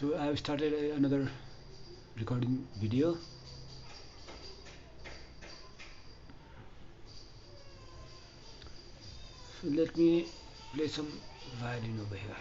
So I have started another recording video. So let me play some violin over here.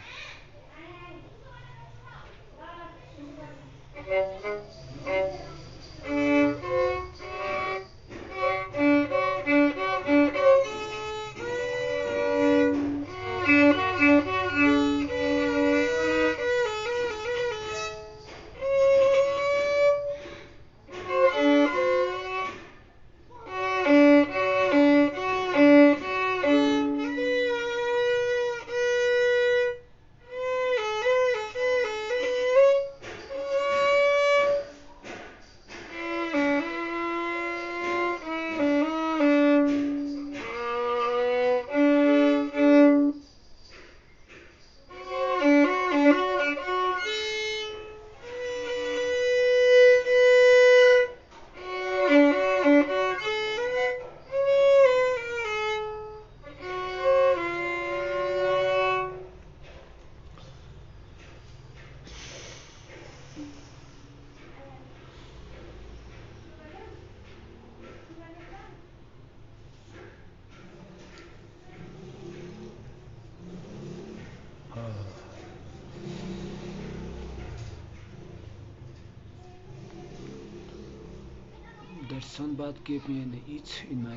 That sun bath gave me an itch in my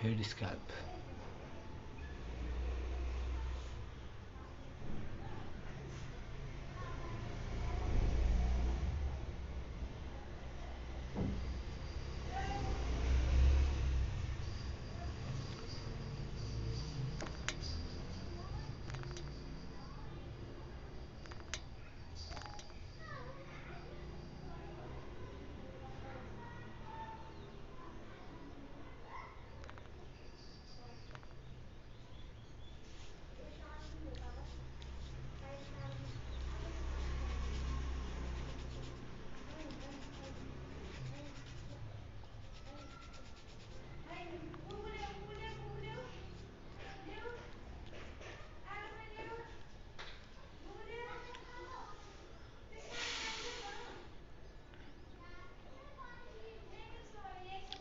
head scalp.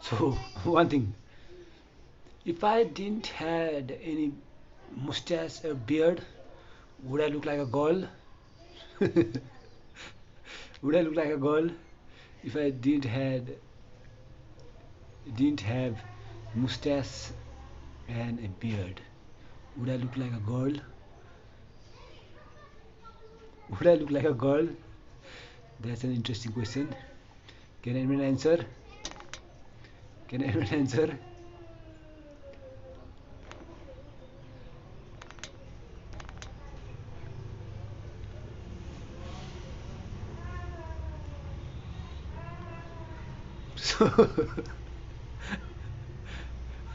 So one thing, if I didn't had any mustache or beard, would I look like a girl? Would I look like a girl if I didn't have mustache and a beard? Would I look like a girl? Would I look like a girl? That's an interesting question. Can anyone answer? Can anyone answer? So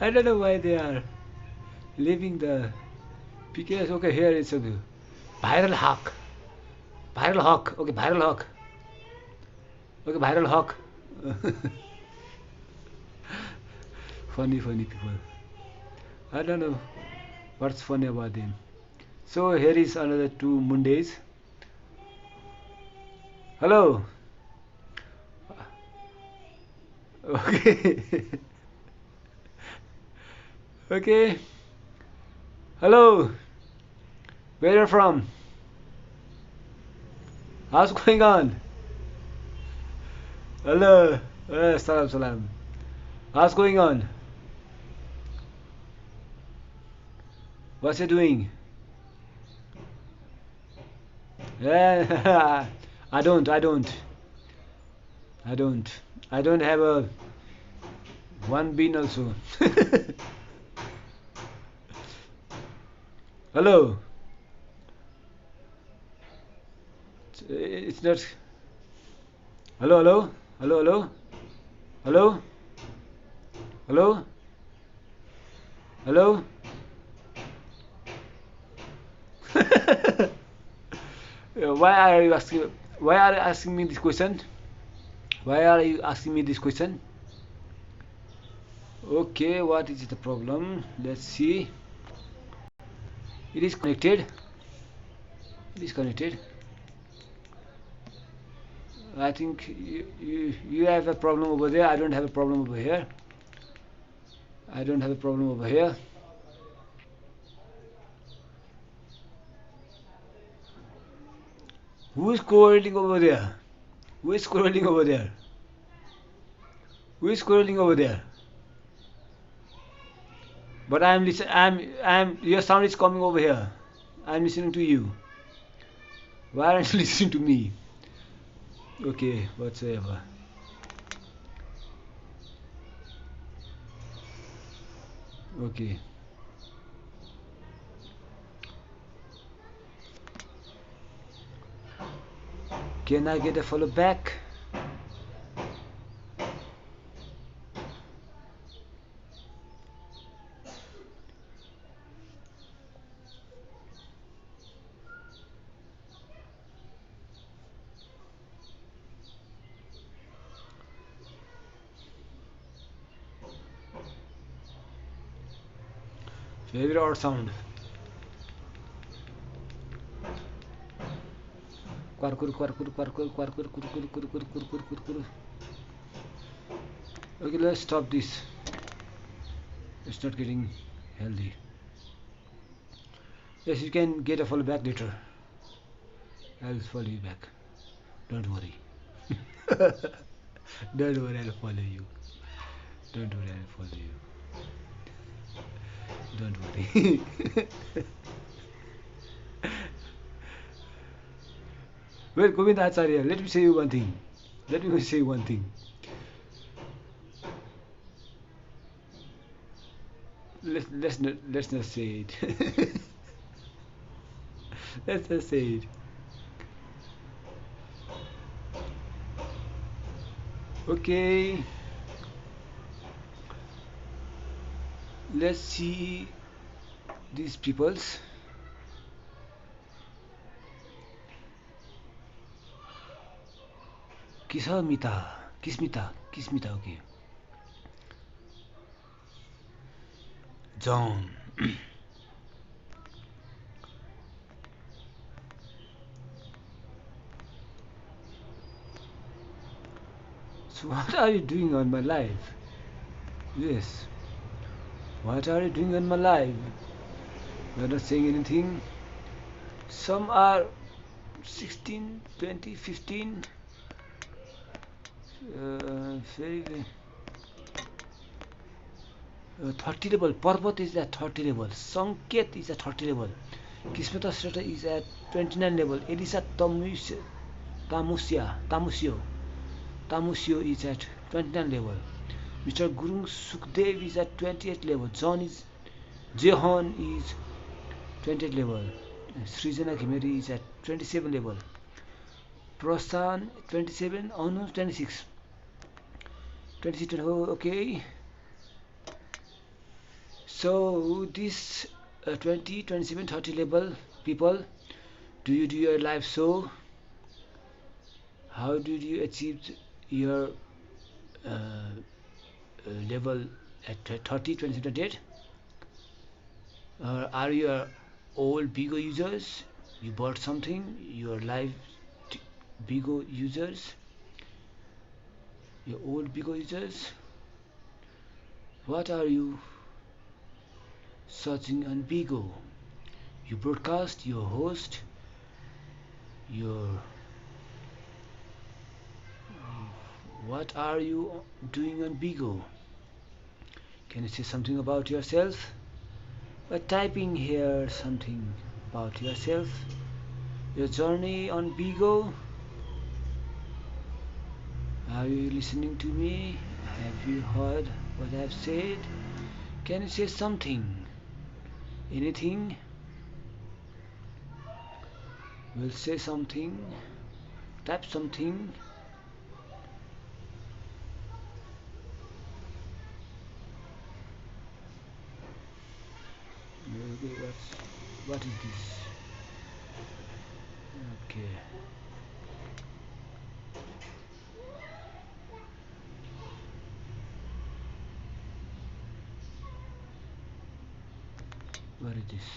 I don't know why they are leaving the PKS. Okay, here it's a viral hawk. Viral hawk. Okay, viral hawk. Okay, viral hawk. Funny people. I don't know what's funny about them. So here is another two Mondays. Hello. Okay. Okay. Hello. Where are you from? How's going on? Hello. Salam salam. How's going on? What's you doing? Yeah. I don't. I don't. I don't. I don't have a one bean also. Hello. It's not. Hello. Hello. Hello. Hello. Hello. Hello. Hello. Why are you asking? Why are you asking me this question? Why are you asking me this question? Okay, what is the problem? Let's see. It is connected. Disconnected. I think you have a problem over there. I don't have a problem over here. I don't have a problem over here. Who is quarreling over there? Who is quarreling over there? Who is quarreling over there? But I am listening. I'm. Your sound is coming over here. I'm listening to you. Why aren't you listening to me? Okay, whatsoever. Okay. Can I get a follow back? Very odd sound. Quarkur, quarkur, quarkur, quarkur, kurkur, kurkur, kurkur, kurkur. Okay, let's stop this. It's not getting healthy. Yes, you can get a follow back later. I'll follow you back. Don't worry. Don't worry, I'll follow you. Don't worry, I'll follow you. Don't worry. Well, Govind Acharya, let me say you one thing. Let me say one thing. Let's not say it. Let's not say it. Okay. Let's see these peoples. Kismita, okay. John. So what are you doing on my live? Yes. What are you doing on my live? You're not saying anything. Some are 16, 20, 15. Very 30 level. Parvat is at 30 level. Sanket is at 30 level. Kismeta Sreta is at 29 level. Elisa Tamusio is at 29 level. Mr. Gurung Sukhdev is at 28 level. Jehan is 28 level. Srijana Khimeri is at 27 level. Prasan 27, Anu 26. 26, oh, okay. So this 20, 27, 30 level people, do you do your live show? How did you achieve your level at 30, 27, 28? Are you old bigo users? You bought something? Your live bigo users? Your old bigo users? What are you searching on bigo? You broadcast, your host, your what are you doing on bigo? Can you say something about yourself by typing here something about yourself, your journey on bigo? Are you listening to me? Have you heard what I've said? Can you say something? Anything? We'll say something. Type something. Okay, what is this? Okay. What is this?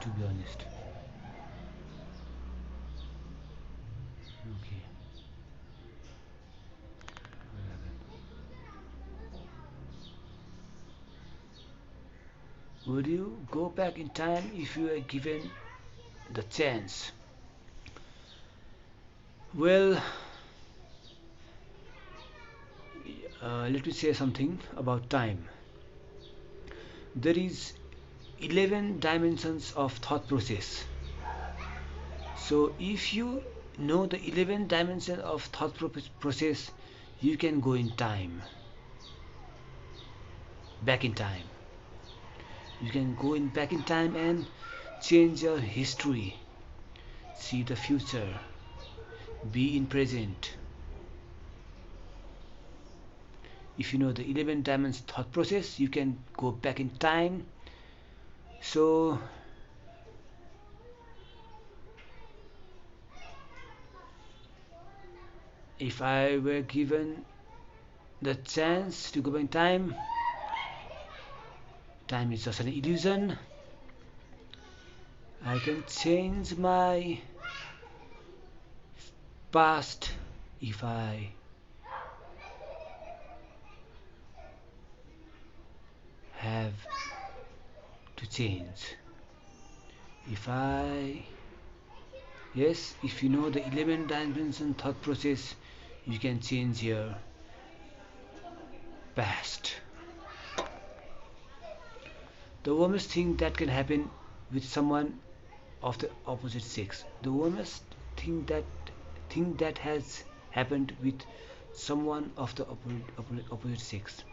to be honest. Okay. Would you go back in time if you were given the chance? Well, let me say something about time. There is 11 dimensions of thought process. So if you know the 11 dimension of thought process, you can go in time, back in time. You can go in back in time and change your history, see the future, be in present. If you know the 11 dimension thought process, you can go back in time. So if I were given the chance to go back in time, time is just an illusion. I can change my past if I have to change. If I, yes, if you know the 11 dimension thought process, you can change your past. The worst thing that can happen with someone of the opposite sex. The worst thing that has happened with someone of the opposite sex.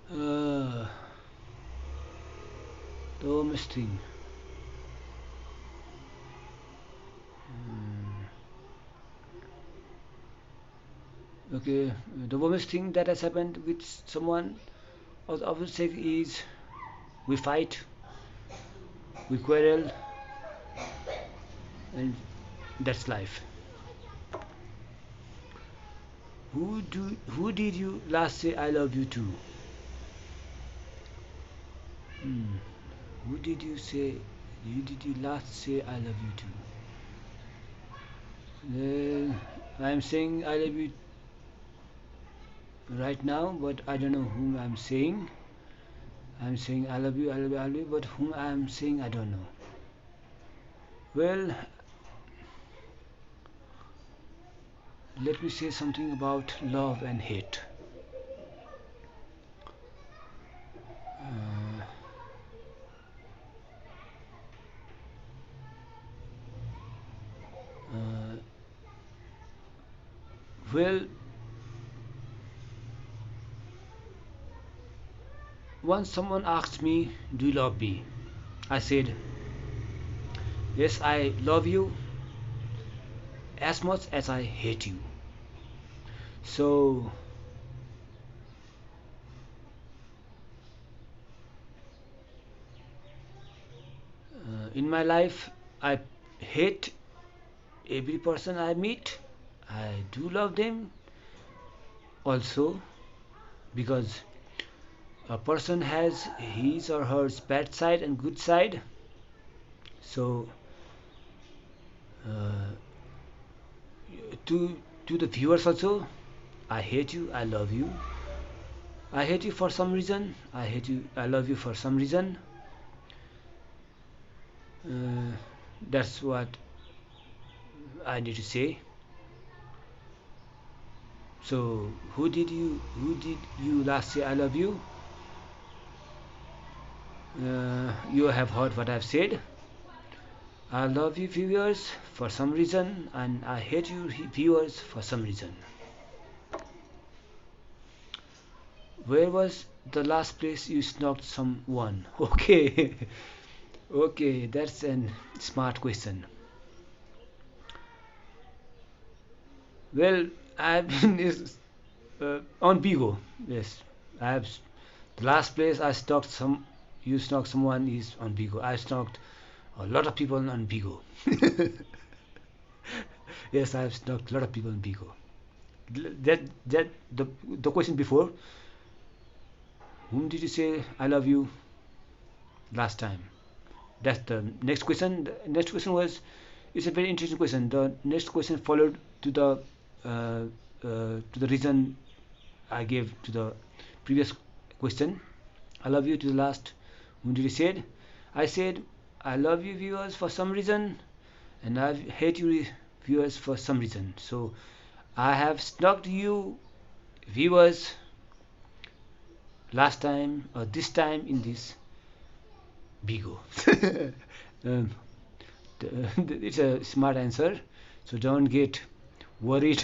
Uh, the worst thing. Okay, the worst thing that has happened with someone of the opposite sex is we fight, we quarrel, and that's life. Who did you last say I love you to? Hmm. Who did you say you last say I love you to? I'm saying I love you right now, but I don't know whom I'm saying. I'm saying I love you, I love you, I love you, but whom I'm saying I don't know. Well, let me say something about love and hate. Uh, uh, well, once someone asked me, "Do you love me?" I said, "Yes, I love you as much as I hate you." So, in my life, I hate every person I meet. I do love them also because a person has his or her bad side and good side. So, uh, to the viewers also, I hate you, I love you. I hate you for some reason. I hate you, I love you for some reason. Uh, that's what I need to say. So, who did you last say I love you? You have heard what I've said. I love you viewers for some reason and I hate you viewers for some reason. Where was the last place you stalked someone? Okay, okay, that's a smart question. Well, I've been on bigo. Yes, I have. The last place I stalked you stalked someone is on bigo. I stalked a lot of people on bigo. Yes, I have stalked a lot of people on bigo. That the question before, whom did you say I love you? last time? That's the next question. The next question was, it's a very interesting question. The next question followed to the reason I gave to the previous question. I love you to the last. When did you said? I said I love you viewers for some reason, and I hate you viewers for some reason. So I have snuck you viewers last time or this time in this bigo. um, it's a smart answer, so don't get worried.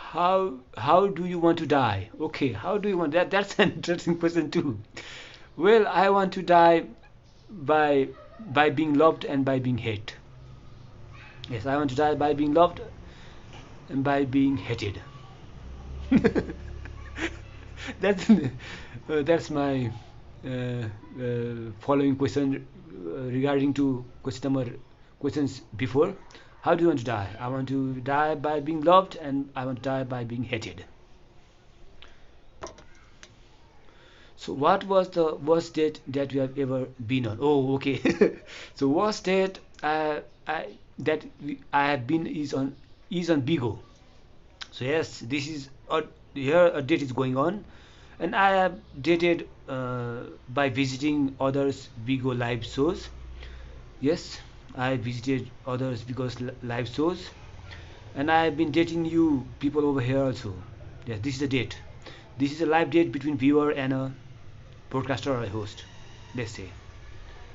How do you want to die? Okay, how do you want that? That's an interesting question too. Well, I want to die by being loved and by being hated. Yes, I want to die by being loved and by being hated. That's my following question regarding to questions before. How do you want to die? I want to die by being loved and I want to die by being hated. So what was the worst date that you have ever been on? Oh, okay. So worst date I have been is on Bigo. So yes, this is here a date is going on, and I have dated by visiting others Bigo live shows. Yes, I visited others because live shows, and I have been dating you people over here also. Yes, this is a date. This is a live date between viewer and a broadcaster or a host. Let's say.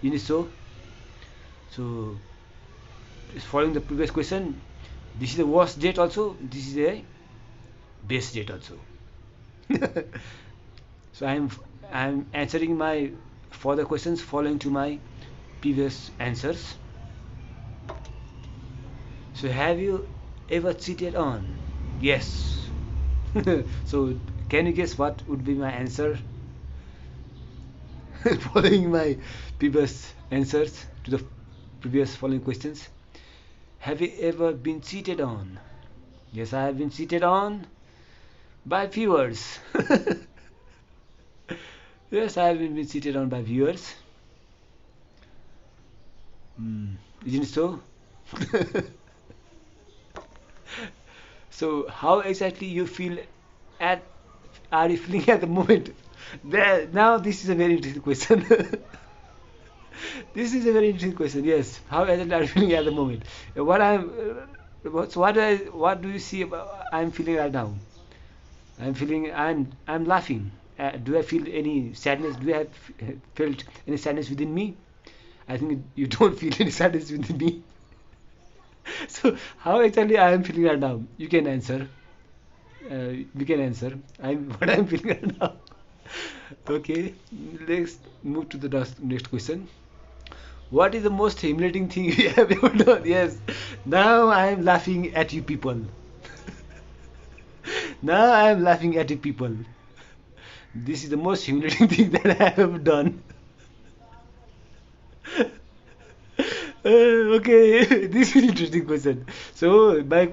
In so, so following the previous question, this is the worst date also. This is a best date also. So I'm answering my further questions following to my previous answers. So have you ever cheated on? Yes. So can you guess what would be my answer following my previous answers to the previous following questions? Have you ever been cheated on? Yes, I have been cheated on by viewers. Yes, I have been cheated on by viewers. Isn't it so? So how exactly you feel at are you feeling at the moment? There, now this is a very interesting question. This is a very interesting question. Yes, how exactly are you feeling at the moment? What I'm, what do you see about I'm feeling right now? I'm laughing. Do I feel any sadness? Do I have felt any sadness within me? I think you don't feel any sadness within me. So how exactly I am feeling right now? You can answer. You can answer. I'm what I'm feeling right now. Okay, let's move to the next question. What is the most humiliating thing you have ever done? Yes, now I am laughing at you people. Now I am laughing at you people. This is the most humiliating thing that I have ever done. Okay, this is an interesting question. So my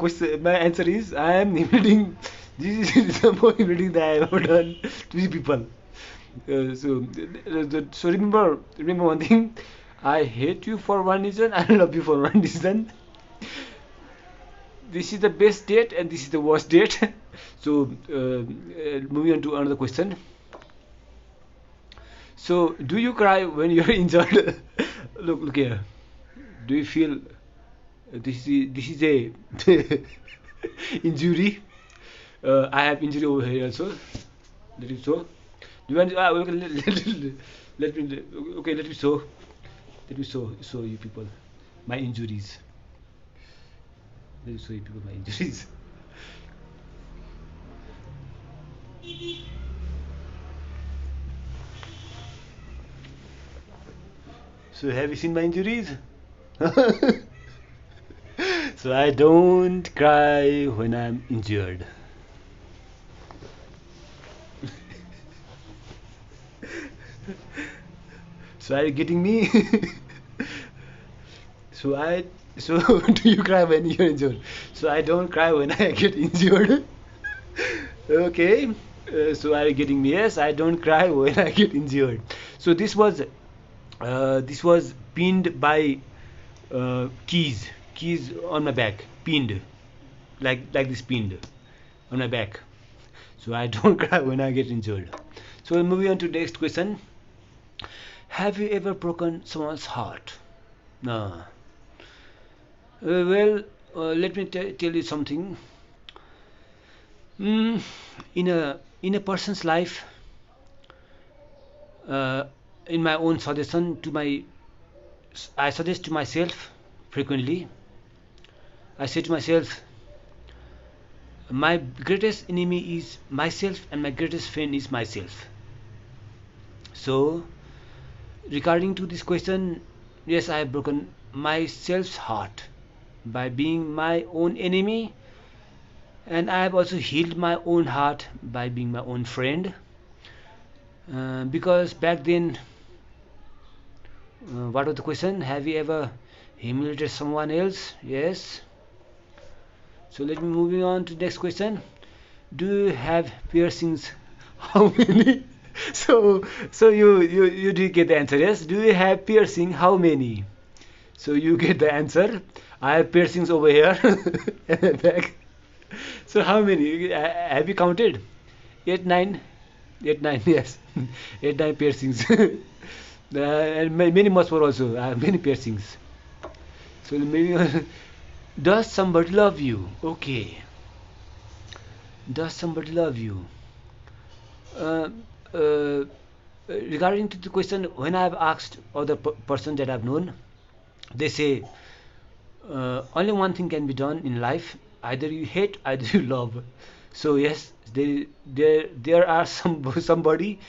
answer is I am humiliating. This is the most humiliating that I have ever done to these people. So remember one thing. I hate you for one reason. I love you for one reason. This is the best date and this is the worst date. So moving on to another question. So do you cry when you're injured? Look here. Do you feel this is a injury? I have injury over here also. Let it show. Do you want? Okay, let me. Okay, let me show. Let me show you people my injuries. Let me show you people my injuries. So have you seen my injuries? So I don't cry when I'm injured. So are you getting me? so I so do you cry when you're injured? So I don't cry when I get injured. Okay. So are you getting me? Yes, I don't cry when I get injured. So this was pinned by keys on my back, pinned like this, pinned on my back. So I don't cry when I get injured. So moving on to next question. Have you ever broken someone's heart? No. Well, let me tell you something. Mm, in a person's life, uh, in my own suggestion to my, I suggest to myself frequently. I say to myself, my greatest enemy is myself, and my greatest friend is myself. So, regarding to this question, yes, I have broken myself's heart by being my own enemy, and I have also healed my own heart by being my own friend. Because back then, what was the question? Have you ever humiliated someone else? Yes. So let me moving on to next question. Do you have piercings? How many? So you did get the answer. Yes. Do you have piercing? How many? So you get the answer. I have piercings over here and the back. So how many? Have you counted? Eight, nine, eight, nine. Yes, eight, nine piercings. And many more also. Many piercings. So maybe does somebody love you? Okay. Does somebody love you? Uh, uh, Regarding to the question, when I've asked other person that I've known, they say only one thing can be done in life: either you hate, either you love. So yes, there are somebody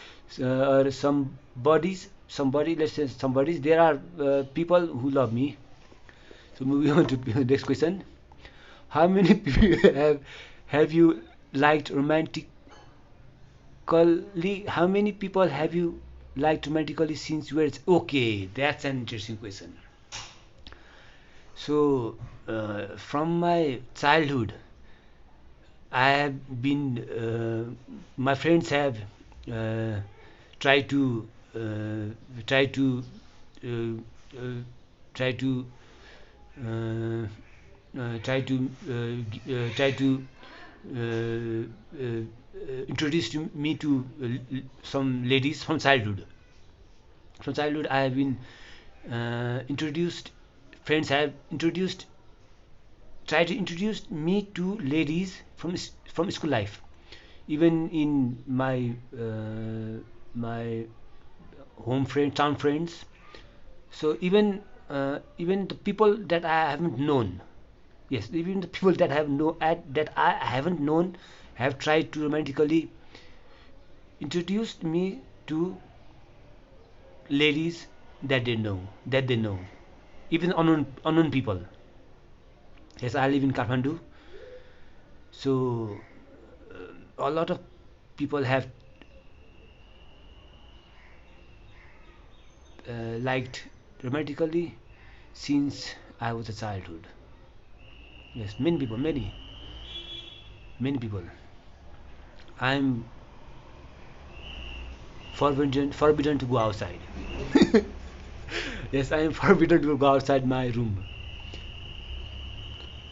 or some bodies, somebody, let's say somebodies. There are people who love me. So moving on to the next question: how many people have you liked romantically? How many people have you liked romantically since you were? Okay, that's an interesting question. So, from my childhood, I have been. My friends have uh, tried to try to uh, uh, try to try to introduce me to some ladies from childhood. From childhood, I have been introduced. Friends have introduced, tried to introduce me to ladies from school life. Even in my home friend, town friends. So even the people that I haven't known, yes, even the people that that I haven't known have tried to romantically introduce me to ladies that they know, even unknown people. Yes, I live in Kathmandu, so a lot of people have liked romantically since I was a childhood. Yes, many people. I'm forbidden to go outside. Yes, I am forbidden to go outside my room.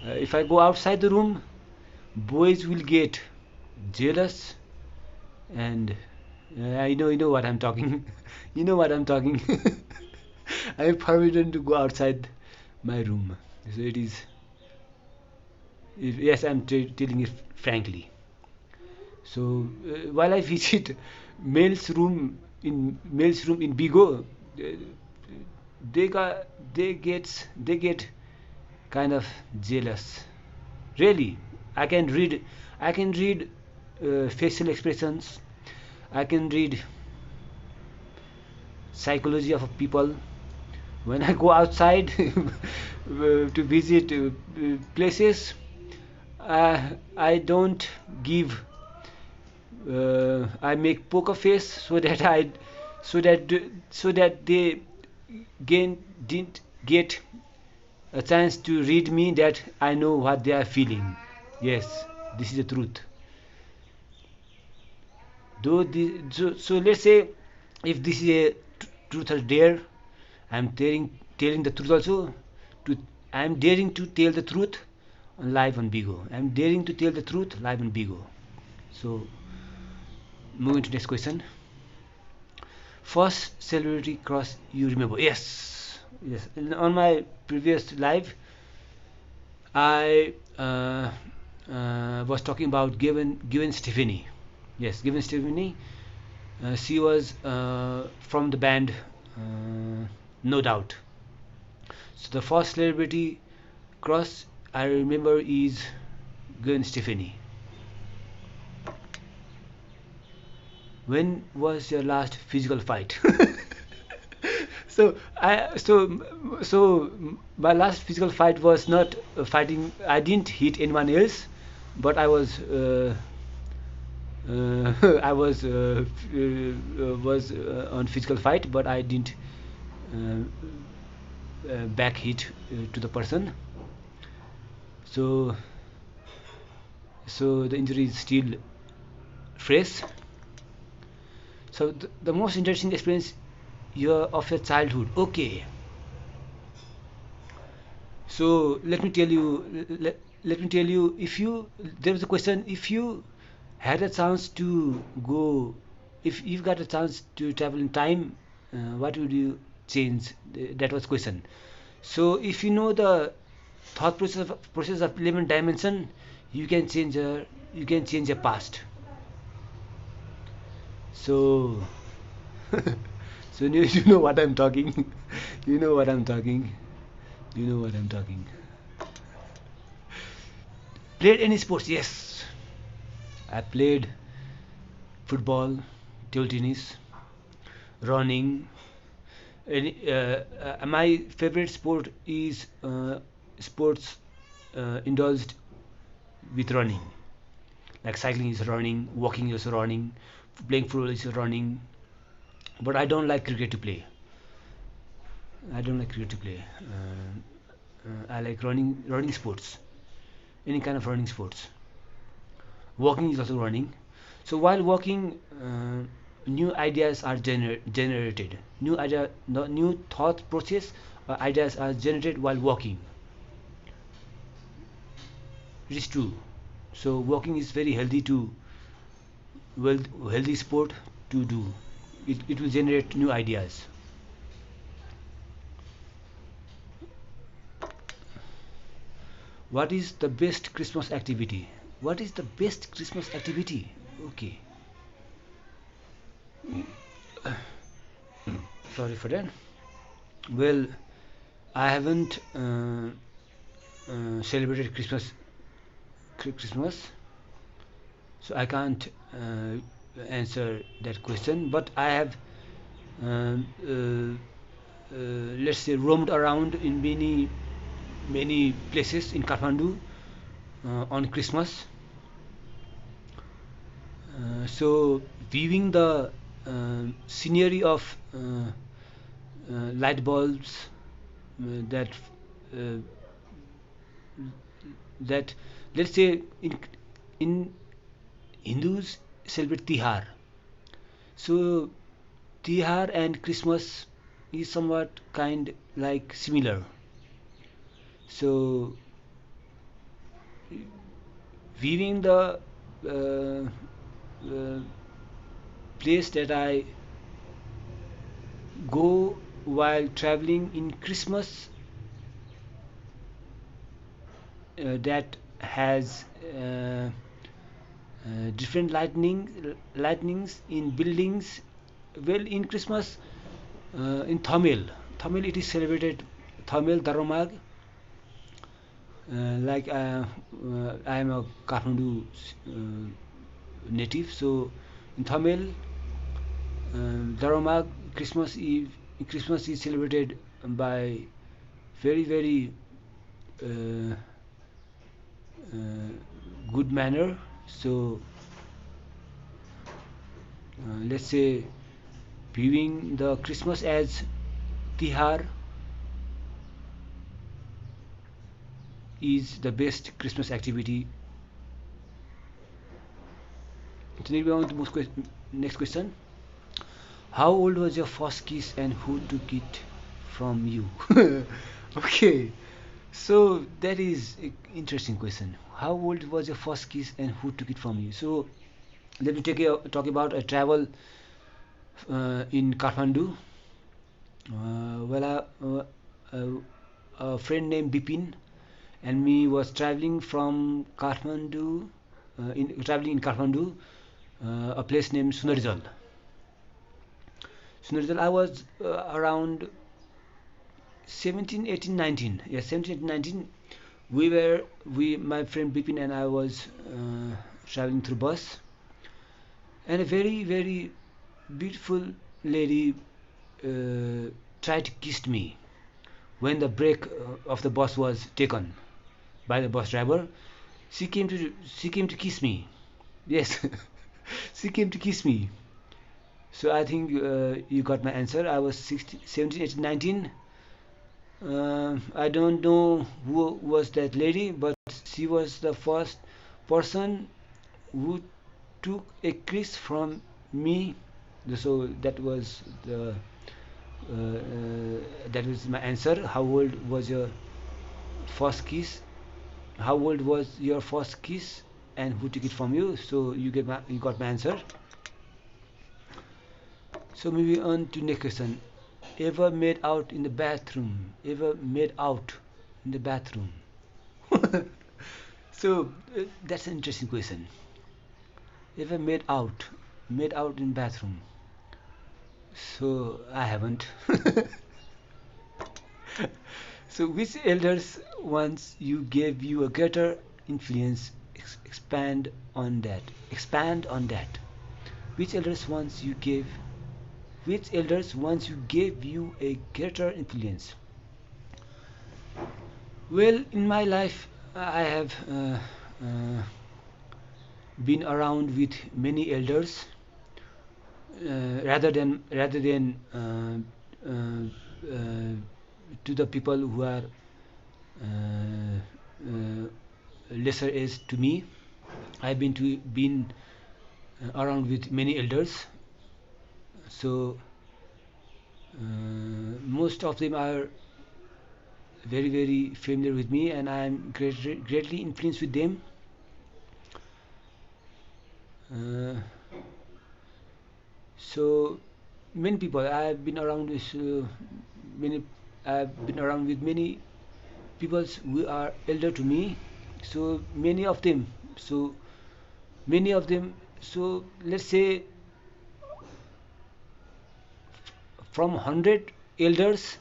If I go outside the room, boys will get jealous, and you know what I'm talking. You know what I'm talking. I am forbidden to go outside my room. So it is. Yes, I'm telling it frankly. So while I visit male's room in bigo, they get kind of jealous. Really, I can read I can read facial expressions. I can read psychology of people when I go outside to visit places. I don't give. I make poker face so that so that so that they didn't get a chance to read me, that I know what they are feeling. Yes, this is the truth. So let's say if this is a truth or dare, I'm telling the truth also. To I'm daring to tell the truth on live on Bigo. I'm daring to tell the truth live on Bigo. So moving to next question. First celebrity crush you remember? Yes, yes. On my previous live, I was talking about Given Stefani. Yes, Given Stefani. She was from the band, No Doubt. So the first celebrity crush I remember is Gwen Stefani. When was your last physical fight? So my last physical fight was not fighting. I didn't hit anyone else, but I was on physical fight, but I didn't uh, back hit to the person. So the injury is still fresh. So the most interesting experience of your childhood. Okay, so let me tell you. If you there was a question, if you had a chance to go, if you've got a chance to travel in time, what would you change? That was question. So if you know the thought process of 11 dimension, you can change your past. So so you know what I'm talking. You know what I'm talking. You know what I'm talking. Played any sports? Yes, I played football, table tennis, running. My favorite sport is sports indulged with running. Like cycling is running, walking is running, playing football is running. But I don't like cricket to play. I don't like cricket to play. I like running sports, any kind of running sports. Walking is also running. So while walking, new ideas are generated. New thought process ideas are generated while walking. It is true. So walking is very healthy to well healthy sport to do. It will generate new ideas. What is the best Christmas activity? What is the best Christmas activity? Okay, sorry for that. Well, I haven't celebrated Christmas, so I can't answer that question. But I have, um, let's say, roamed around in many places in Kathmandu on Christmas. So viewing the scenery of light bulbs that uh, that let's say in Hindus celebrate Tihar. So Tihar and Christmas is somewhat kind like similar. So viewing the uh, place that I go while traveling in Christmas, that has different lightnings in buildings. Well, in Christmas, in Tamil it is celebrated. Tamil Daromag, I am a Kathmandu native, so in Tamil, Daromag Christmas is celebrated by very uh, uh, good manner. So let's say viewing the Christmas as Tihar is the best Christmas activity So maybe on to next question. How old was your first kiss and who took it from you? Okay, so that is an interesting question. How old was your first kiss and who took it from you? So let me talk about a travel in Kathmandu. A friend named Bipin and me was traveling from Kathmandu, traveling in Kathmandu, a place named Sunarijal. Sunarijal, I was around 17, 18, 19. Yes, 17, 18, 19. My friend Bipin and I was traveling through bus, and a very, very beautiful lady tried to kiss me when the brake of the bus was taken by the bus driver. She came to kiss me. Yes, she came to kiss me. So I think you got my answer. I was 16, 17, 18, 19. I don't know who was that lady, but she was the first person who took a kiss from me. So that was my answer. How old was your first kiss? How old was your first kiss, and who took it from you? So you got my answer. So moving on to next question. Ever made out in the bathroom? Ever made out in the bathroom? So that's an interesting question. Ever made out? Made out in bathroom? So I haven't. So which elders once you gave you a greater influence? Expand on that. Expand on that. Which elders once you gave? Which elders once you gave you a greater influence? Well, in my life, I have been around with many elders rather than to the people who are lesser age to me. I've been around with many elders, so most of them are very very familiar with me, and I'm greatly influenced with them. Uh, so many people I've been around with many I've been around with many people who are elder to me. So many of them. So let's say from 100 elders,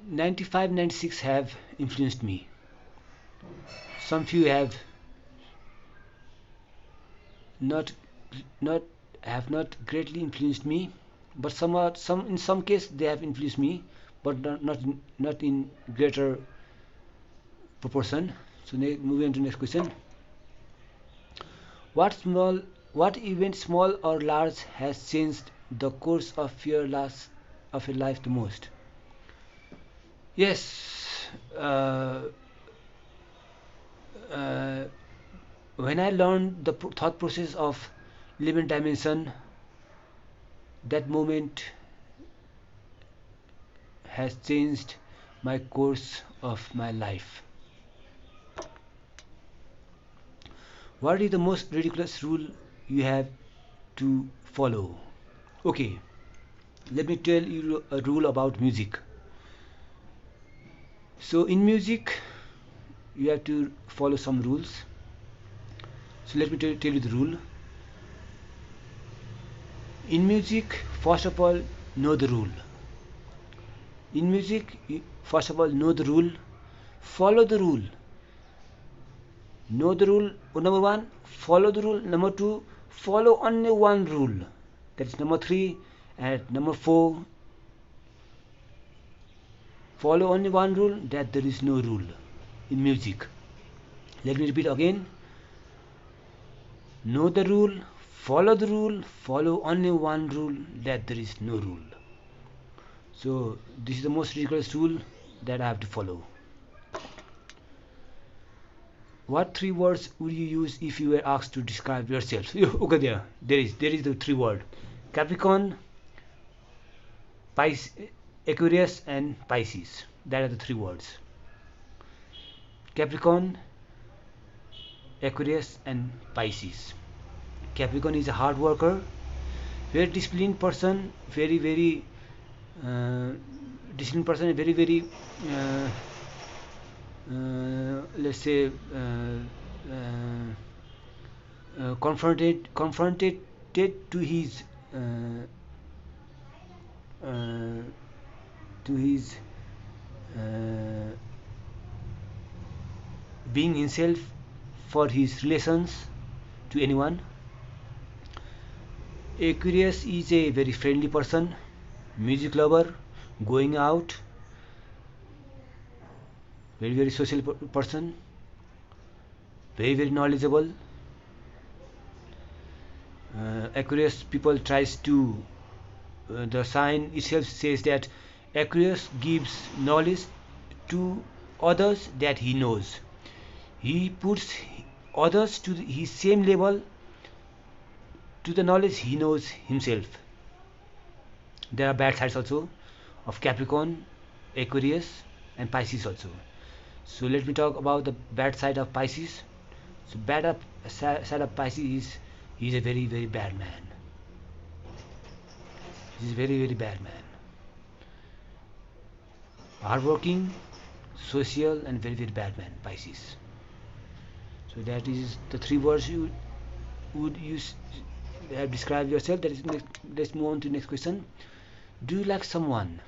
95, 96 have influenced me. Some few not not have not greatly influenced me, but some in some case they have influenced me, but not in greater proportion. So moving on to next question. What small what event, small or large, has changed the course of your life the most? Yes, uh, when I learned the thought process of 11 dimension, that moment has changed my course of my life. What is the most ridiculous rule you have to follow? Okay, let me tell you a rule about music. So in music, you have to follow some rules. So let me tell you the rule. In music, first of all, know the rule. In music, first of all, know the rule, follow the rule. Know the rule, number one, follow the rule. Number two, follow only one rule. That's number three. And number four, follow only one rule, that there is no rule in music. Let me repeat again. Know the rule, follow only one rule, that there is no rule. So this is the most ridiculous rule that I have to follow. What three words would you use if you were asked to describe yourself? Okay, there is the three word: Capricorn, Pisces, Aquarius, and Pisces. That are the three words: Capricorn, Aquarius, and Pisces. Capricorn is a hard worker, very disciplined person, very uh, disciplined person, very uh, let's say confronted to his uh, uh, to his uh, being himself for his relations to anyone. Aquarius is a very friendly person, music lover, going out, very social person, very knowledgeable. Aquarius people tries to the sign itself says that Aquarius gives knowledge to others that he knows. He puts others to his same level to the knowledge he knows himself. There are bad sides also of Capricorn, Aquarius, and Pisces also. So let me talk about the bad side of Pisces. So side of Pisces is he is a very bad man. He is a very bad man. Hardworking, social, and very bad man. Pisces. So that is the three words you would use have described yourself. That is next, let's move on to the next question. Do you like someone?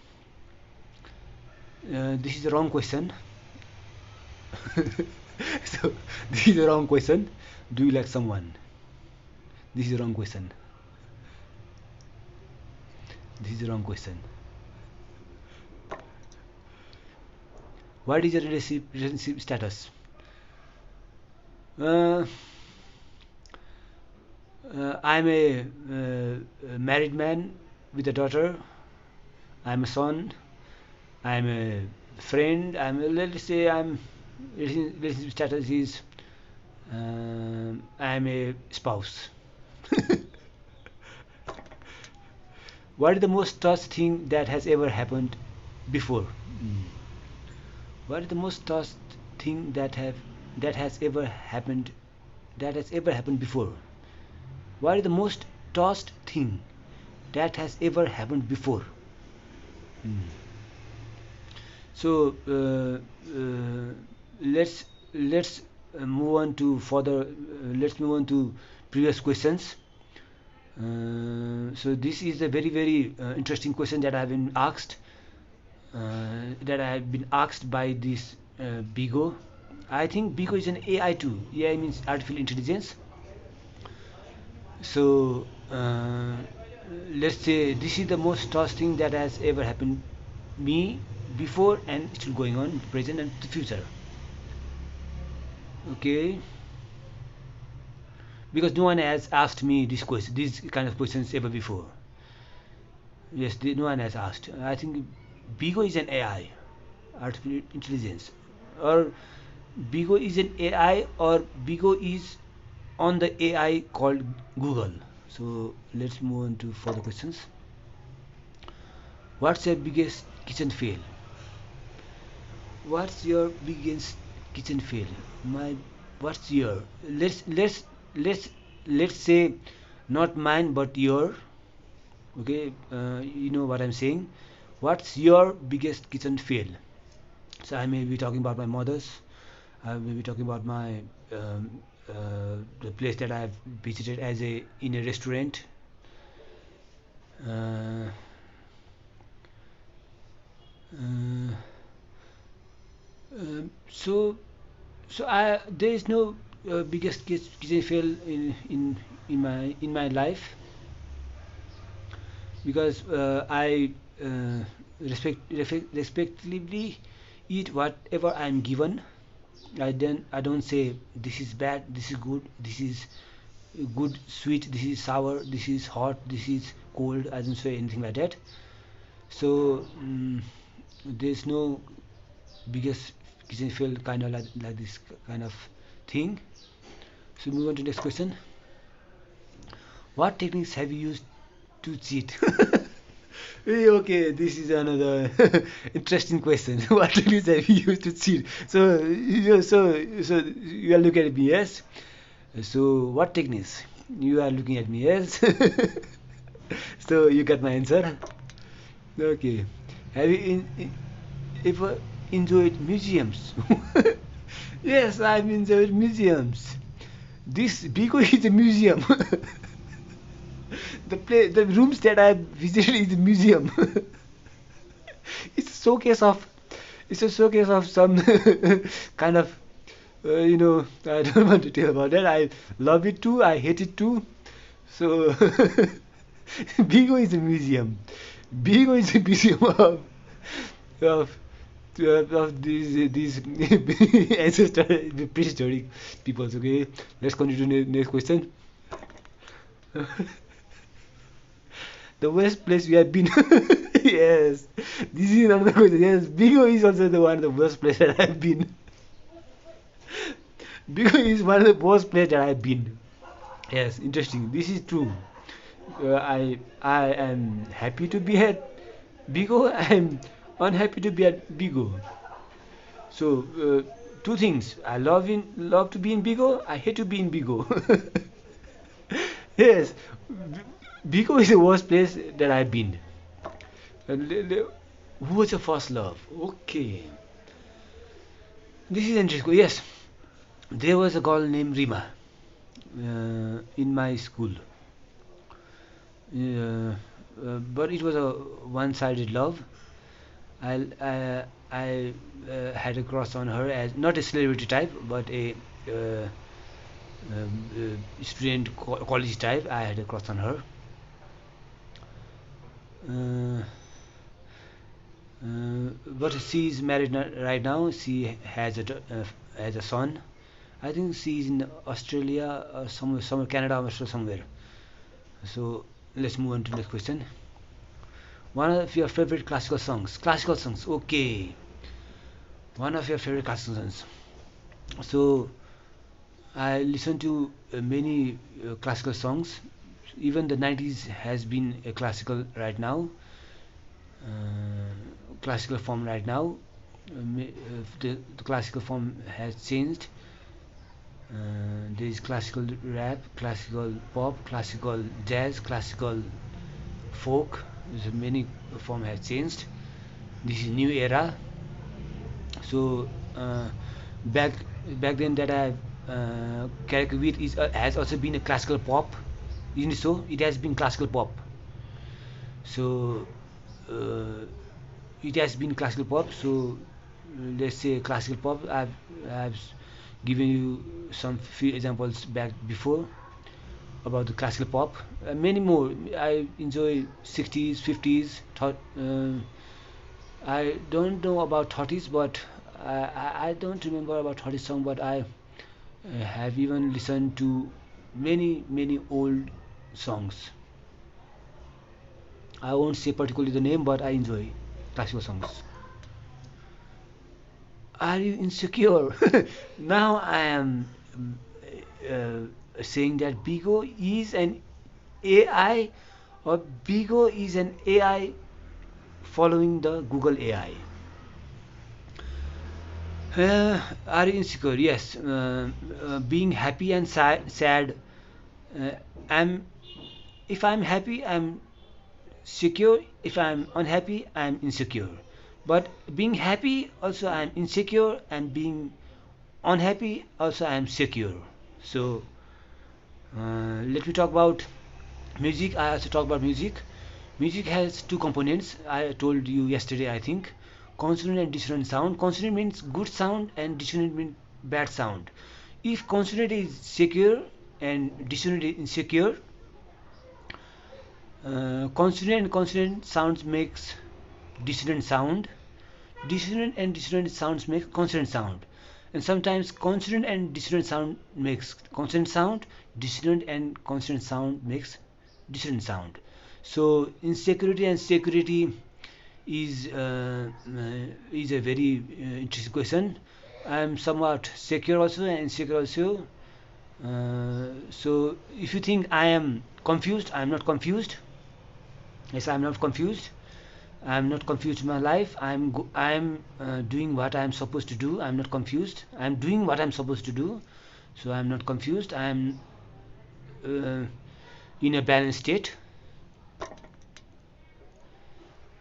This is the wrong question. So this is the wrong question. Do you like someone? This is the wrong question. This is the wrong question. What is your relationship status? I'm a married man with a daughter. I'm a son. I'm a friend. Let's say I'm relationship status is I'm a spouse. What is the most touched thing that has ever happened before? What is the most touched thing that has ever happened before? What is the most touched thing that has ever happened before? So let's move on to further. Let's move on to previous questions. So this is a very interesting question that I have been asked. By this bigo. I think bigo is an AI too. AI means artificial intelligence. So let's say this is the most touched thing that has ever happened me before and still going on present and the future. Okay, because no one has asked me these kind of questions ever before. Yes, no one has asked. I think bigo is an AI, artificial intelligence, or bigo is an AI, or bigo is on the AI called Google. So let's move on to further questions. What's your biggest kitchen fail? What's your biggest kitchen fail? My what's your let's let's say not mine but your. Okay, you know what I'm saying. What's your biggest kitchen fail? So I may be talking about my mother's. I may be talking about my the place that I've visited as a in a restaurant. Uh, uh, so there is no biggest kitchen fail in my life because I respectively eat whatever I'm given. I don't say this is bad, this is good, this is good sweet, this is sour, this is hot, this is cold. I don't say anything like that. So there's no biggest kitchen fail kind of like this kind of thing. So move on to next question. What techniques have you used to cheat? Okay, this is another interesting question. What techniques have you used to cheat? So you are looking at me, yes? So what techniques? You are looking at me, yes? So you got my answer. Okay. Have you ever enjoyed museums? Yes, I've enjoyed museums. This Bigo is a museum. The rooms that I visited is a museum. It's a showcase of it's a showcase of some kind of I don't want to tell about that. I love it too. I hate it too. So Bigo is a museum. Bigo is a museum of of these ancestor prehistoric peoples. Okay, let's continue to next question. The worst place we have been. Yes, this is another question. Yes, Bigo is also the one of the worst place that I've been. Bigo is one of the worst place that I've been. Yes, interesting. This is true. I am happy to be at Bigo. I am unhappy to be at Bigo. So two things. I love to be in Bigo. I hate to be in Bigo. Yes, Bigo is the worst place that I've been. Who was your first love? Okay, this is interesting. Yes, there was a girl named Rima in my school. But it was a one-sided love. I had a crush on her as not a celebrity type, but a student college type. I had a crush on her. Uh, but she is married right now. She has a son. I think she is in Australia or somewhere Canada or somewhere. So let's move on to the next question. One of your favorite classical songs. Classical songs. Okay. One of your favorite classical songs. So I listen to many classical songs. Even the 90s has been a classical right now. Classical form right now. The classical form has changed. There is classical rap, classical pop, classical jazz, classical folk. So many form has changed. This is new era. So back back then that I character with is has also been a classical pop, isn't it so? It has been classical pop. So uh, it has been classical pop. So let's say classical pop. I've given you some few examples back before about the classical pop. Many more. I enjoy 60s, 50s. I don't know about 30s, but I don't remember about 30 song. But I have even listened to many old songs. I won't say particularly the name, but I enjoy classical songs. Are you insecure? Now I am saying that Bigo is an AI or Bigo is an AI following the Google AI. Are you insecure? Yes. Being happy and sad. Uh, I'm. If I'm happy, I'm secure. If I'm unhappy, I'm insecure. But being happy, also I'm insecure, and being unhappy, also I'm secure. So let me talk about music. I also talk about music. Music has two components. I told you yesterday, I think. Consonant and dissonant sound. Consonant means good sound and dissonant means bad sound. If consonant is secure and dissonant is insecure, consonant and consonant sounds makes dissonant sound. Dissonant and dissonant sounds make consonant sound. And sometimes consonant and dissonant sound makes consonant sound. Dissonant and consonant sound makes dissonant sound. So insecurity and security is a very interesting question. I am somewhat secure also and insecure also. So if you think I am confused, I am not confused. Yes, I am not confused. I am not confused in my life. I am doing what I am supposed to do. I am not confused. I am doing what I am supposed to do. So I am not confused. I am uh, in a balanced state.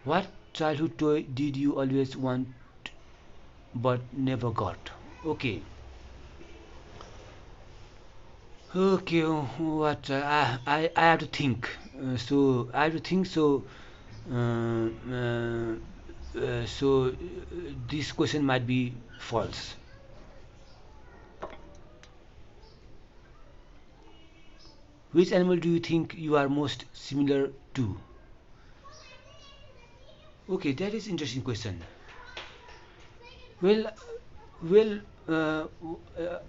What childhood toy did you always want but never got? Okay. Okay, what I have to think. So I have to think. Uh, uh, so this question might be false. Which animal do you think you are most similar to? Okay, that is interesting question. Well, well,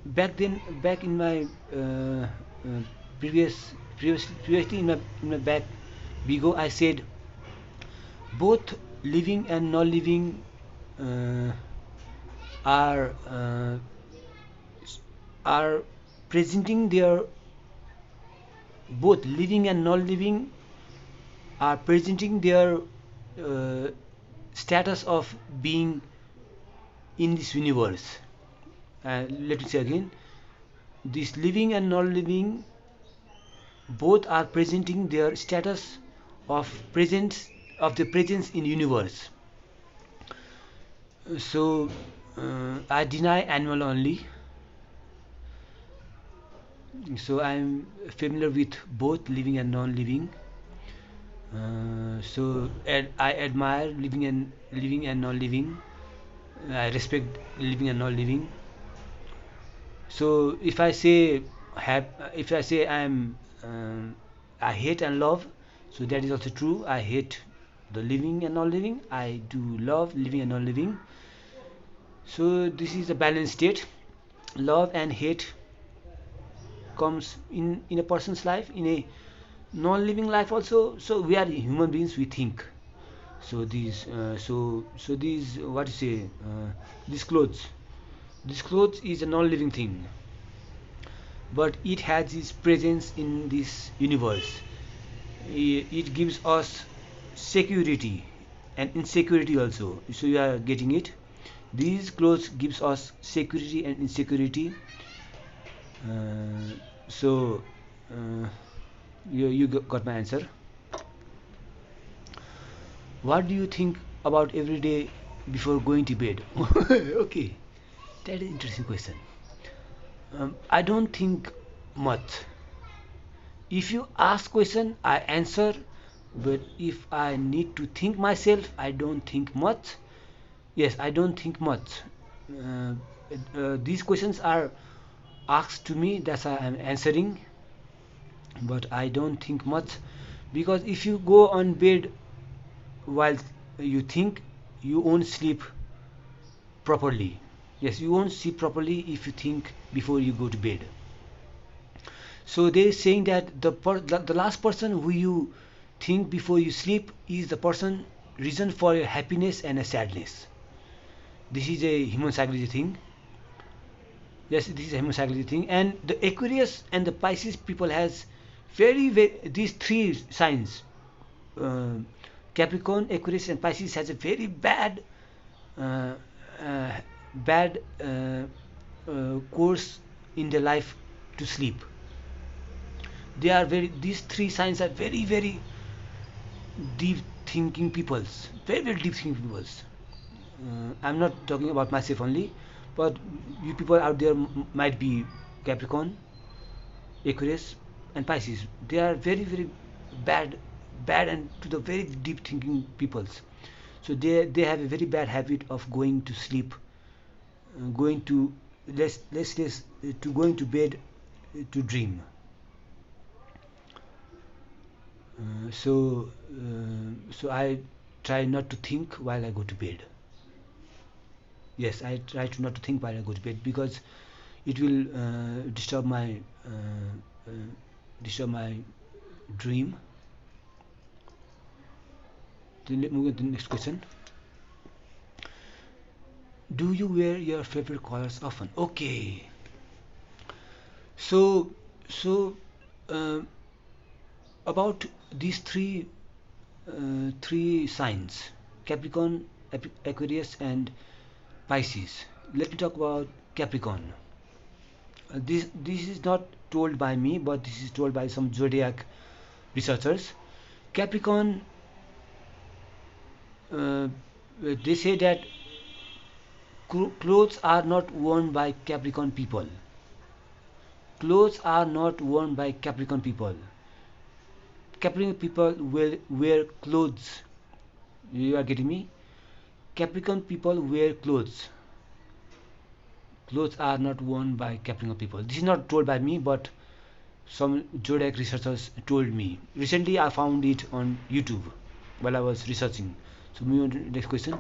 back in my previously in my back bigo, I said both living and non-living uh, are are presenting their both living and non-living are presenting their uh, status of being in this universe. Let me say again, this living and non-living both are presenting their status of presence of the presence in universe. So I deny animal only. So I'm familiar with both living and non-living. I admire living and non-living. I respect living and non-living. So if I say I hate and love, so that is also true. I hate the living and non-living. I do love living and non-living. So this is a balanced state. Love and hate comes in a person's life, in a non-living life also. So we are human beings. We think. So these what you say these clothes. This clothes is a non-living thing, but it has its presence in this universe. It gives us security and insecurity also. So you are getting it. These clothes gives us security and insecurity. Uh, so uh, you got my answer. What do you think about every day before going to bed? Okay, that is an interesting question. I don't think much. If you ask question, I answer. But if I need to think myself, I don't think much. Yes, I don't think much. Uh, these questions are asked to me, that's why I'm answering. But I don't think much, because if you go on bed while you think, you won't sleep properly. Yes, you won't sleep properly if you think before you go to bed. So they're saying that the last person who you think before you sleep is the person reason for your happiness and a sadness. This is a human psychology thing. Yes, this is a human psychology thing. And the Aquarius and the Pisces people has very these three signs. Uh, Capricorn, Aquarius, and Pisces has a very uh, uh, bad course in their life to sleep. They are very these three signs are very deep thinking peoples, very deep thinking peoples. I'm not talking about myself only, but you people out there might be Capricorn, Aquarius, and Pisces. They are very bad and to the very deep thinking peoples. So they have a very bad habit of going to sleep, going to let's to going to bed to dream. So I try not to think while I go to bed. Yes, I try to not to think while I go to bed, because it will uh, disturb my dream. Then let me move on to the next question. Do you wear your favorite colors often? Okay. So, so uh, about these three signs: Capricorn, Aquarius, and Pisces. Let me talk about Capricorn. This is not told by me, but this is told by some zodiac researchers. Capricorn, uh, they say that clothes are not worn by Capricorn people. Clothes are not worn by Capricorn people. Capricorn people will wear clothes. You are getting me? Capricorn people wear clothes. Clothes are not worn by Capricorn people. This is not told by me, but some zodiac researchers told me. Recently, I found it on YouTube while I was researching. So, moving on to the next question.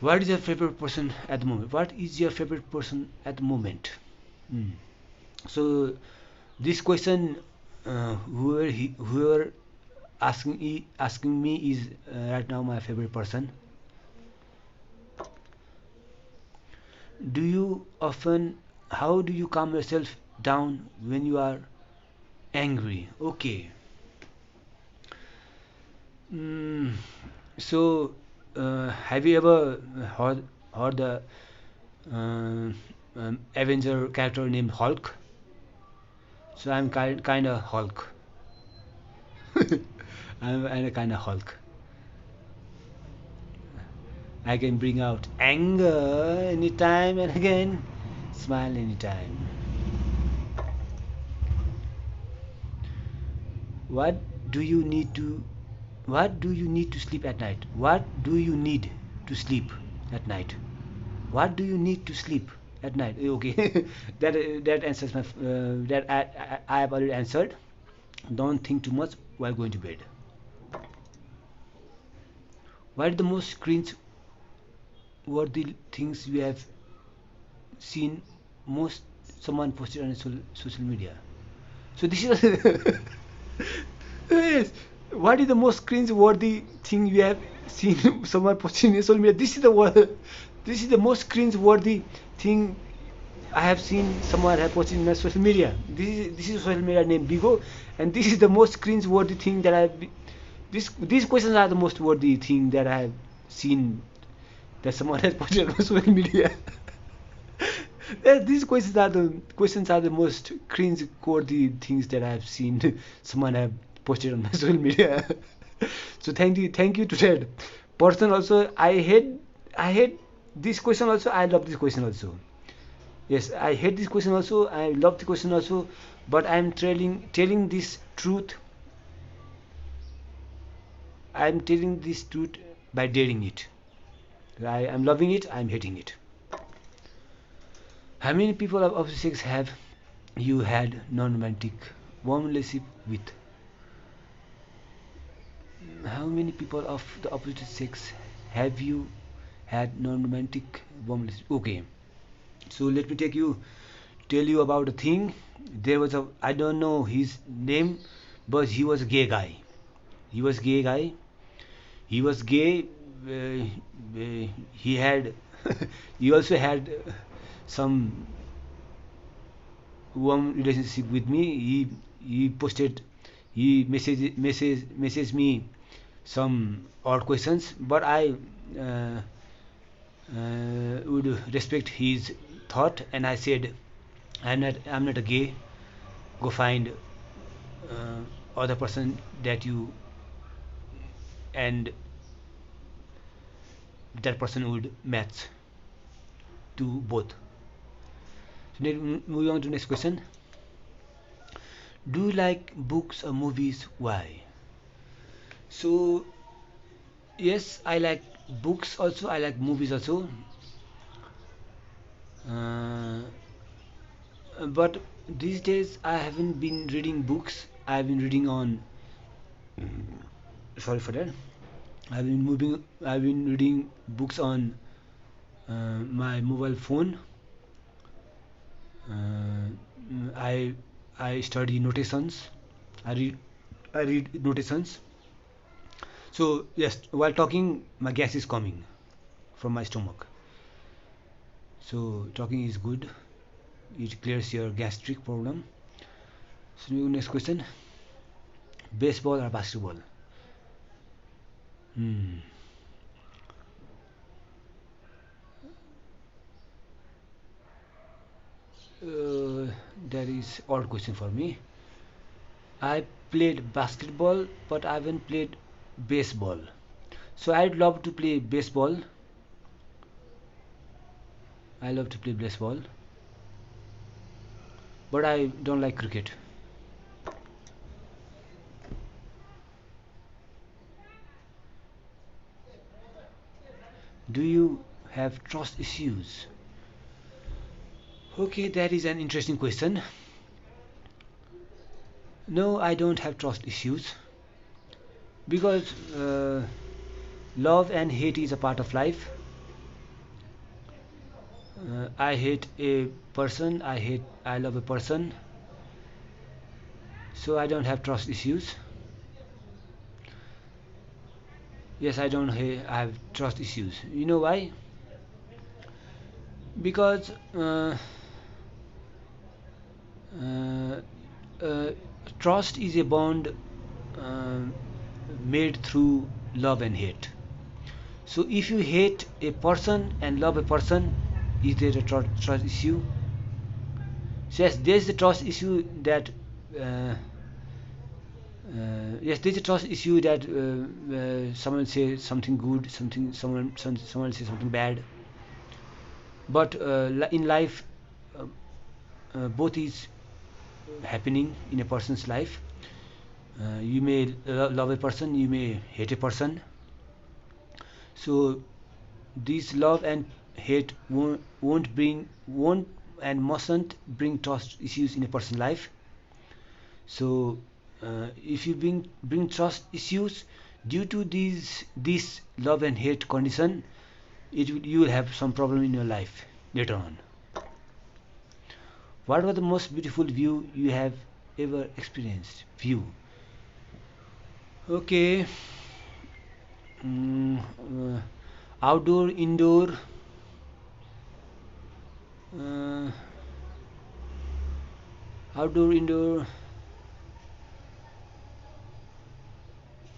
What is your favorite person at the moment? What is your favorite person at the moment? Hmm. So, this question, whoever asking me is right now my favorite person. Do you often, how do you calm yourself down when you are angry? Okay. Mm, so, have you ever heard the uh, Avenger character named Hulk? So I'm kind of Hulk. I'm kind of Hulk. I can bring out anger anytime and again, smile anytime. What do you need to What do you need to sleep at night? What do you need to sleep at night? What do you need to sleep at night? Okay, that answers my that I have already answered. Don't think too much while going to bed. What are the most cringe worthy things you have seen most someone posted on social media? So this is yes. What is the most cringe-worthy thing you have seen someone posting in social media? This is the word. This is the most cringe-worthy thing I have seen someone have posted in my social media. This is social media named Bigo, and this is the most cringe-worthy thing that these questions are the most worthy thing that I have seen that someone has posted on social media. These questions are the most cringe-worthy things that I have seen someone have posted on my social media. So thank you to that person also. I hate this question also. I love this question also. Yes, I hate this question also. I love the question also. But I'm telling this truth. I'm telling this truth by daring it. I am loving it. I'm hating it. How many people of opposite sex have you had non-romantic warm relationship with? How many people of the opposite sex have you had non-romantic warm relationship? Okay, so let me tell you about a thing. There was a, I don't know his name, but he was a gay guy. He was gay guy. He was gay. He had he also had some warm relationship with me. He posted, he messaged me some odd questions, but I uh, would respect his thought, and I said, I'm not a gay. Go find other person that you and that person would match to both. So moving on to next question. Do you like books or movies? Why? So yes, I like books also. I like movies also. Uh, but these days I haven't been reading books. I've been reading on. Sorry for that. I've been reading books on my mobile phone. Uh, I I study notations. I read I read notations. So yes, while talking, my gas is coming from my stomach. So talking is good. It clears your gastric problem. So next question: baseball or basketball? Hmm. Uh, that is odd question for me. I played basketball, but I haven't played baseball. So I'd love to play baseball. I love to play baseball, but I don't like cricket. Do you have trust issues? Okay, that is an interesting question. No, I don't have trust issues because love and hate is a part of life. I hate a person, I love a person, so I don't have trust issues. Yes, I have trust issues. You know why? Because uh, uh, trust is a bond uh, made through love and hate. So if you hate a person and love a person, is there a trust issue? So yes, there's the trust issue that yes, there's a trust issue that someone says something good, someone says something bad. But in life, uh, both is happening in a person's life. You may love a person, you may hate a person. So this love and hate won't and mustn't bring trust issues in a person's life. So if you bring trust issues due to this love and hate condition, you will have some problem in your life later on. What was the most beautiful view you have ever experienced? View. Okay. Mm, outdoor, indoor. Uh, outdoor, indoor.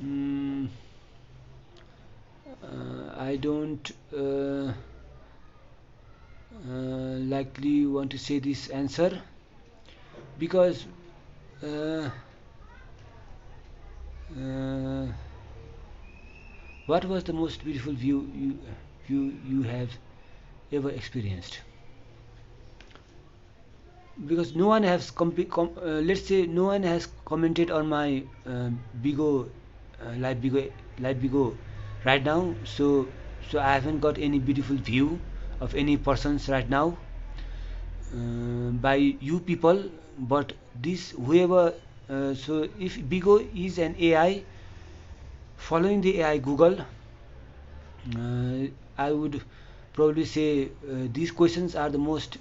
Mm, I don't likely want to say this answer because uh, uh, what was the most beautiful view you have ever experienced? Because no one has let's say no one has commented on my bigo live bigo right now, so I haven't got any beautiful view of any persons right now by you people. But this whoever so if bigo is an AI following the AI Google, I would probably say these questions are the most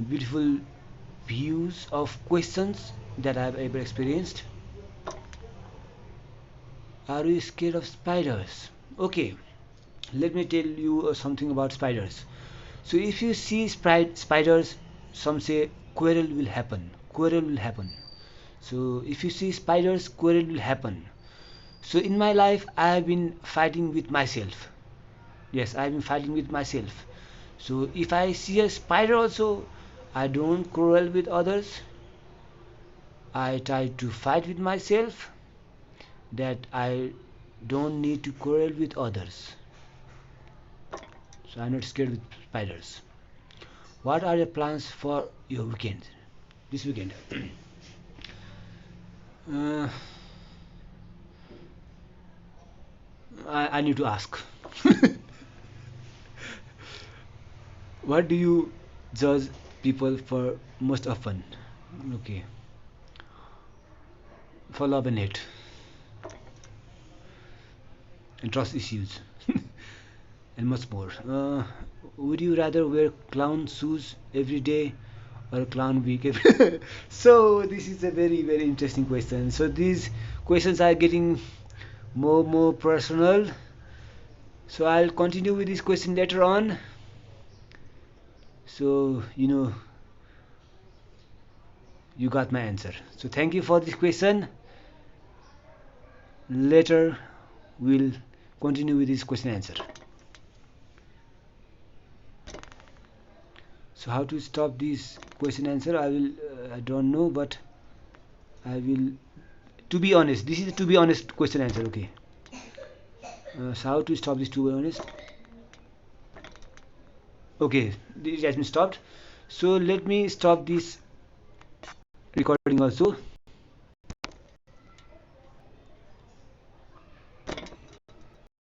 beautiful views of questions that I have ever experienced. Are you scared of spiders? Okay, let me tell you something about spiders. So if you see spiders, some say quarrel will happen. Quarrel will happen. So if you see spiders, quarrel will happen. So in my life, I have been fighting with myself. Yes, I have been fighting with myself. So if I see a spider also, I don't quarrel with others. I try to fight with myself that I don't need to quarrel with others. So I'm not scared with spiders. What are your plans for your weekend? This weekend? uh, I need to ask. What do you judge people for most often? Okay, for love and hate and trust issues and much more. Would you rather wear clown shoes every day or clown week every So this is a very interesting question. So these questions are getting more personal. So I'll continue with this question later on. So you got my answer. So thank you for this question. Later we'll continue with this question answer. So how to stop this question answer, I don't know, but I will, to be honest, this is a to be honest question answer. Okay. So how to stop this to be honest? Okay, this has been stopped. So let me stop this recording also.